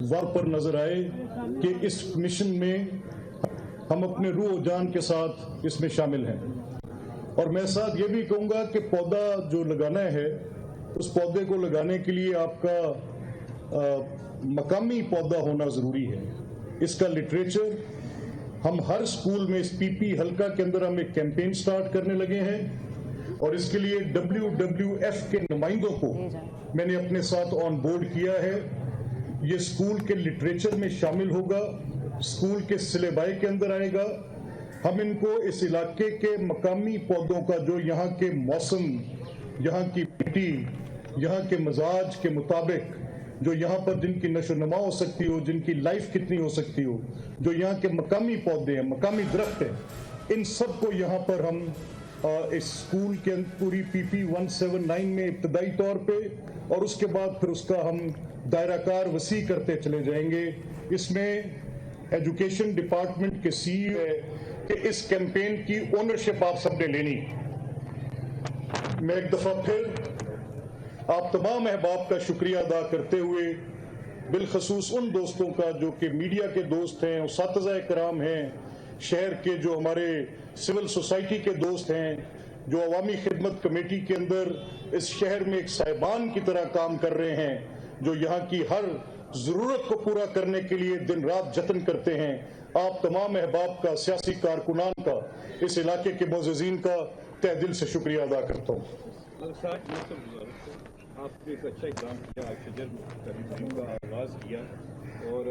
वार पर नजर आए कि इस मिशन में हम अपने रूह जान के साथ इसमें शामिल हैं। और मैं साथ ये भी कहूँगा कि पौधा जो लगाना है, उस पौधे को लगाने के लिए आपका मकामी पौधा होना ज़रूरी है। इसका लिटरेचर हम हर स्कूल में, इस पीपी हल्का के अंदर हम एक कैंपेन स्टार्ट करने लगे हैं और इसके लिए WWF के नुमाइंदों को मैंने अपने साथ ऑन बोर्ड किया है। ये स्कूल के लिटरेचर में शामिल होगा, स्कूल के सिलेबाई के अंदर आएगा। हम इनको इस इलाके के मकामी पौधों का, जो यहाँ के मौसम, यहाँ की मिट्टी, यहाँ के मिजाज के मुताबिक, जो यहाँ पर जिनकी नशो नमा हो सकती हो, जिनकी लाइफ कितनी हो सकती हो, जो यहाँ के मकामी पौधे हैं, मकामी दरख्त हैं, इन सब को यहाँ पर हम इस स्कूल के पूरी PP 179 में इब्तदाई तौर पे, और उसके बाद फिर उसका हम दायराकार वसी करते चले जाएंगे। इसमें एजुकेशन डिपार्टमेंट के CEO है कि इस कैंपेन की ओनरशिप आप सबने लेनी। मैं एक दफ़ा फिर आप तमाम अहबाब का शुक्रिया अदा करते हुए, बिलखसूस उन दोस्तों का जो कि मीडिया के दोस्त हैं, उस्ताज़ाए कराम हैं, शहर के जो हमारे सिविल सोसाइटी के दोस्त हैं, जो अवामी खिदमत कमेटी के अंदर इस शहर में एक साहिबान की तरह काम कर रहे हैं, जो यहाँ की हर ज़रूरत को पूरा करने के लिए दिन रात जतन करते हैं। आप तमाम अहबाब का, सियासी कारकुनान का, इस इलाके के मोअज़्ज़ीन का तहे दिल से शुक्रिया अदा करता हूँ। आपने एक अच्छा इक़दाम किया, शजर का आगाज़ किया और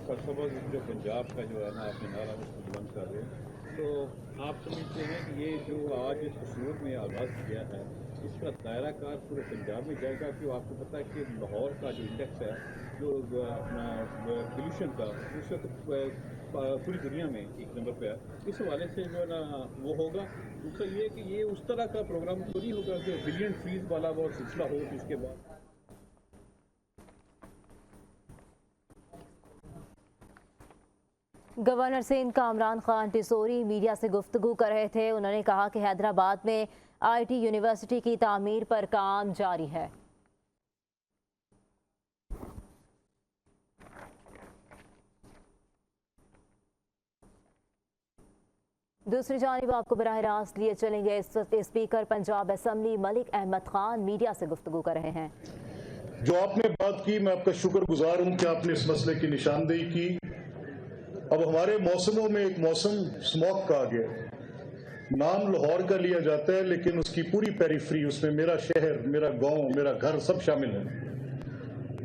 सरसब्ज़ जो पंजाब का जो है ना आपने नारा उसको बुलंद कर रहे हैं, तो आप समझते हैं कि ये जो आज इस सूरत में आगाज़ किया है, इसका दायरा कार पूरे पंजाब में जाएगा? क्यों आपको पता है कि लाहौर का जो इंडेक्स है, जो अपना पोल्यूशन का, उस वक्त पूरी दुनिया में एक नंबर पे है। इस हवाले से जो है ना वो होगा। दूसरा ये कि ये उस तरह का प्रोग्राम तो नहीं होगा जो बिलियन फीस वाला वो सिलसिला हो, जिसके बाद गवर्नर सिंध कामरान खान टिसोरी मीडिया से गुफ्तगू कर रहे थे। उन्होंने कहा कि हैदराबाद में IT यूनिवर्सिटी की तामीर पर काम जारी है। दूसरी जानिब आपको बराह रास्त लिए चलेंगे। इस वक्त speaker Punjab assembly Malik Ahmad Khan media से गुफ्तगू कर रहे हैं। जो आपने बात की, मैं आपका शुक्रगुजार हूँ कि आपने इस मसले की निशानदेही की। अब हमारे मौसमों में एक मौसम स्मॉग का आ गया। नाम लाहौर का लिया जाता है, लेकिन उसकी पूरी पेरिफेरी, उसमें मेरा शहर, मेरा गांव, मेरा घर सब शामिल है।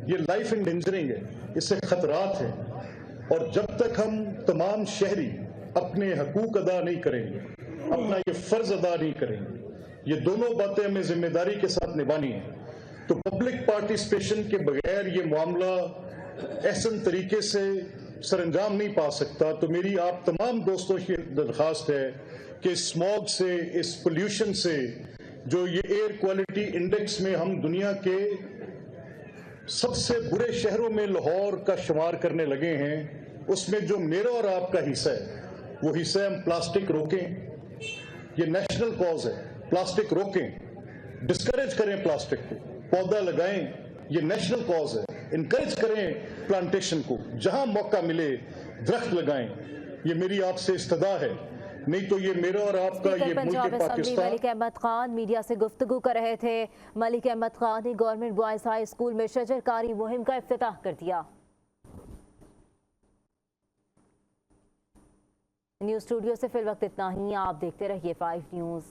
ये लाइफ एंडेंजरिंग है, इससे खतरात हैं। और जब तक हम तमाम शहरी अपने हकूक अदा नहीं करेंगे, अपना ये फर्ज अदा नहीं करेंगे, ये दोनों बातें हमें जिम्मेदारी के साथ निभानी है, तो पब्लिक पार्टिसिपेशन के बगैर ये मामला ऐसे तरीके से सरंजाम नहीं पा सकता। तो मेरी आप तमाम दोस्तों की दरख्वास्त है कि स्मॉग से, इस पोल्यूशन से, जो ये एयर क्वालिटी इंडेक्स में हम दुनिया के सबसे बुरे शहरों में लाहौर का शुमार करने लगे हैं, उसमें जो मेरा और आपका हिस्सा है, वो हिस्सा हम प्लास्टिक रोकें। ये नेशनल कॉज है, प्लास्टिक रोकें, डिस्करेज करें प्लास्टिक को, पौधा लगाएं, ये नेशनल कॉज है। इनकरेज करें प्लांटेशन को, जहां मौका मिले दरख्त लगाएं। ये मेरी आपसे इस्तदा है, नहीं तो ये मेरा और आपका ये मुल्क पाकिस्तान। मलिक अहमद खान मीडिया से गुफ्तगू कर रहे थे। मलिक अहमद खान ने गवर्नमेंट बॉयज हाई स्कूल में शजरकारी मुहिम का इफ्तिताह कर दिया। न्यूज़ स्टूडियो से फिल वक्त इतना ही। आप देखते रहिए 5 न्यूज़।